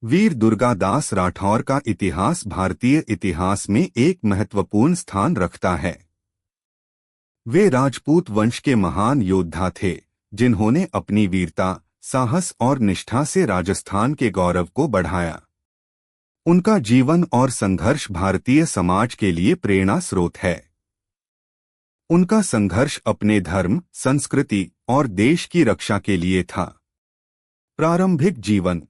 वीर दुर्गादास राठौर का इतिहास भारतीय इतिहास में एक महत्वपूर्ण स्थान रखता है। वे राजपूत वंश के महान योद्धा थे, जिन्होंने अपनी वीरता, साहस और निष्ठा से राजस्थान के गौरव को बढ़ाया। उनका जीवन और संघर्ष भारतीय समाज के लिए प्रेरणा स्रोत है। उनका संघर्ष अपने धर्म, संस्कृति और देश की रक्षा के लिए था। प्रारंभिक जीवन।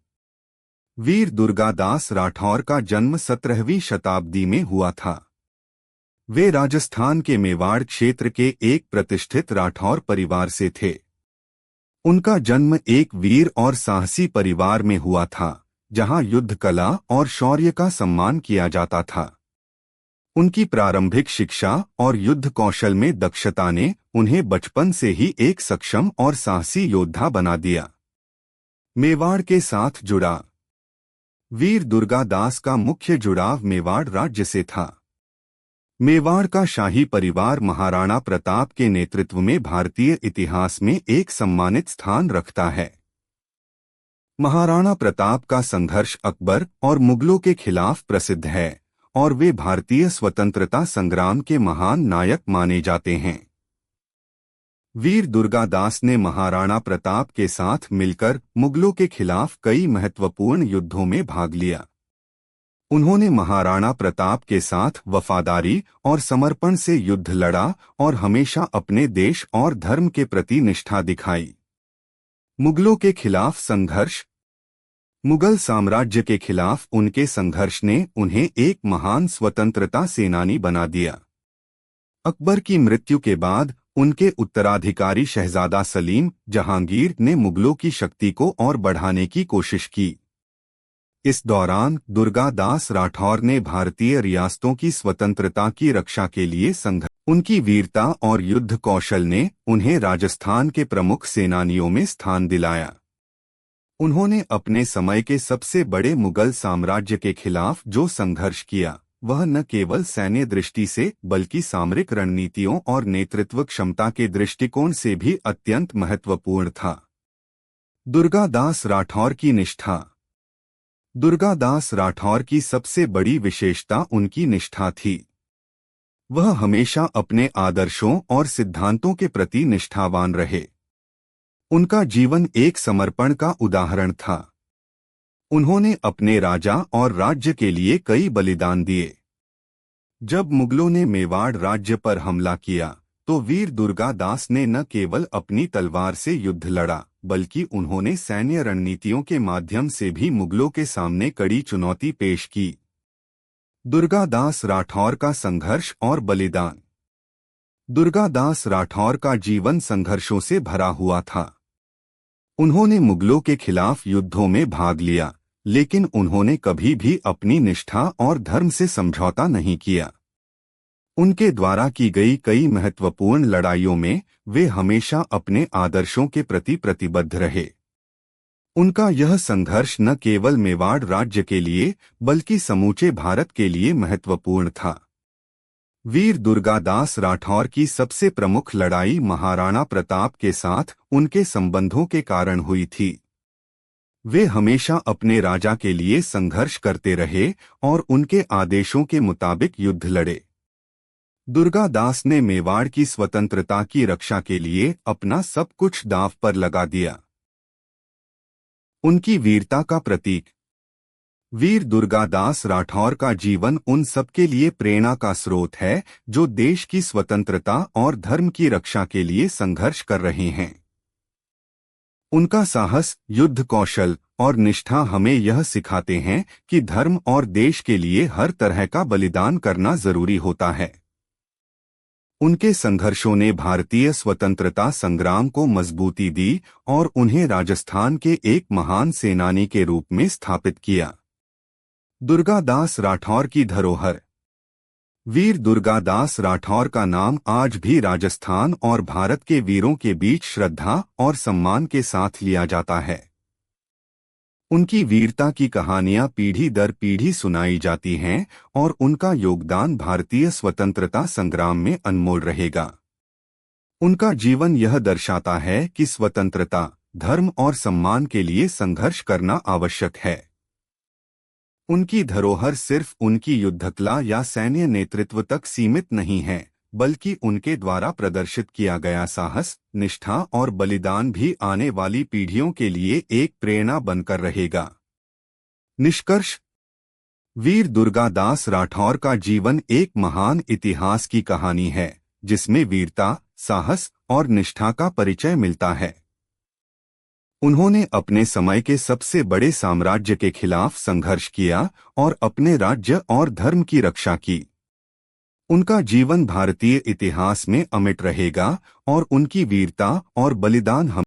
वीर दुर्गादास राठौर का जन्म 17वीं शताब्दी में हुआ था। वे राजस्थान के मेवाड़ क्षेत्र के एक प्रतिष्ठित राठौर परिवार से थे। उनका जन्म एक वीर और साहसी परिवार में हुआ था, जहां युद्ध कला और शौर्य का सम्मान किया जाता था। उनकी प्रारंभिक शिक्षा और युद्ध कौशल में दक्षता ने उन्हें बचपन से ही एक सक्षम और साहसी योद्धा बना दिया। मेवाड़ के साथ जुड़ा। वीर दुर्गादास का मुख्य जुड़ाव मेवाड़ राज्य से था। मेवाड़ का शाही परिवार महाराणा प्रताप के नेतृत्व में भारतीय इतिहास में एक सम्मानित स्थान रखता है। महाराणा प्रताप का संघर्ष अकबर और मुगलों के खिलाफ प्रसिद्ध है और वे भारतीय स्वतंत्रता संग्राम के महान नायक माने जाते हैं। वीर दुर्गादास ने महाराणा प्रताप के साथ मिलकर मुगलों के खिलाफ कई महत्वपूर्ण युद्धों में भाग लिया। उन्होंने महाराणा प्रताप के साथ वफादारी और समर्पण से युद्ध लड़ा और हमेशा अपने देश और धर्म के प्रति निष्ठा दिखाई। मुगलों के खिलाफ संघर्ष। मुगल साम्राज्य के खिलाफ उनके संघर्ष ने उन्हें एक महान स्वतंत्रता सेनानी बना दिया। अकबर की मृत्यु के बाद उनके उत्तराधिकारी शहजादा सलीम जहांगीर ने मुगलों की शक्ति को और बढ़ाने की कोशिश की। इस दौरान दुर्गादास राठौर ने भारतीय रियासतों की स्वतंत्रता की रक्षा के लिए संघर्ष। उनकी वीरता और युद्ध कौशल ने उन्हें राजस्थान के प्रमुख सेनानियों में स्थान दिलाया। उन्होंने अपने समय के सबसे बड़े मुगल साम्राज्य के खिलाफ जो संघर्ष किया, वह न केवल सैन्य दृष्टि से बल्कि सामरिक रणनीतियों और नेतृत्व क्षमता के दृष्टिकोण से भी अत्यंत महत्वपूर्ण था। दुर्गादास राठौर की निष्ठा। दुर्गादास राठौर की सबसे बड़ी विशेषता उनकी निष्ठा थी। वह हमेशा अपने आदर्शों और सिद्धांतों के प्रति निष्ठावान रहे। उनका जीवन एक समर्पण का उदाहरण था। उन्होंने अपने राजा और राज्य के लिए कई बलिदान दिए। जब मुगलों ने मेवाड़ राज्य पर हमला किया, तो वीर दुर्गादास ने न केवल अपनी तलवार से युद्ध लड़ा, बल्कि उन्होंने सैन्य रणनीतियों के माध्यम से भी मुगलों के सामने कड़ी चुनौती पेश की। दुर्गादास राठौर का संघर्ष और बलिदान। दुर्गादास राठौर का जीवन संघर्षों से भरा हुआ था। उन्होंने मुगलों के खिलाफ युद्धों में भाग लिया, लेकिन उन्होंने कभी भी अपनी निष्ठा और धर्म से समझौता नहीं किया। उनके द्वारा की गई कई महत्वपूर्ण लड़ाइयों में वे हमेशा अपने आदर्शों के प्रति प्रतिबद्ध रहे। उनका यह संघर्ष न केवल मेवाड़ राज्य के लिए बल्कि समूचे भारत के लिए महत्वपूर्ण था। वीर दुर्गादास राठौर की सबसे प्रमुख लड़ाई महाराणा प्रताप के साथ उनके संबंधों के कारण हुई थी। वे हमेशा अपने राजा के लिए संघर्ष करते रहे और उनके आदेशों के मुताबिक युद्ध लड़े। दुर्गादास ने मेवाड़ की स्वतंत्रता की रक्षा के लिए अपना सब कुछ दांव पर लगा दिया। उनकी वीरता का प्रतीक। वीर दुर्गादास राठौर का जीवन उन सबके लिए प्रेरणा का स्रोत है जो देश की स्वतंत्रता और धर्म की रक्षा के लिए संघर्ष कर रहे हैं। उनका साहस, युद्ध कौशल और निष्ठा हमें यह सिखाते हैं कि धर्म और देश के लिए हर तरह का बलिदान करना जरूरी होता है। उनके संघर्षों ने भारतीय स्वतंत्रता संग्राम को मजबूती दी और उन्हें राजस्थान के एक महान सेनानी के रूप में स्थापित किया। दुर्गादास राठौर की धरोहर। वीर दुर्गादास राठौर का नाम आज भी राजस्थान और भारत के वीरों के बीच श्रद्धा और सम्मान के साथ लिया जाता है। उनकी वीरता की कहानियां पीढ़ी दर पीढ़ी सुनाई जाती हैं और उनका योगदान भारतीय स्वतंत्रता संग्राम में अनमोल रहेगा। उनका जीवन यह दर्शाता है कि स्वतंत्रता, धर्म और सम्मान के लिए संघर्ष करना आवश्यक है। उनकी धरोहर सिर्फ उनकी युद्धकला या सैन्य नेतृत्व तक सीमित नहीं है, बल्कि उनके द्वारा प्रदर्शित किया गया साहस, निष्ठा और बलिदान भी आने वाली पीढ़ियों के लिए एक प्रेरणा बनकर रहेगा। निष्कर्ष: वीर दुर्गादास राठौर का जीवन एक महान इतिहास की कहानी है, जिसमें वीरता, साहस और निष्ठा का परिचय मिलता है। उन्होंने अपने समय के सबसे बड़े साम्राज्य के खिलाफ संघर्ष किया और अपने राज्य और धर्म की रक्षा की। उनका जीवन भारतीय इतिहास में अमिट रहेगा और उनकी वीरता और बलिदान हम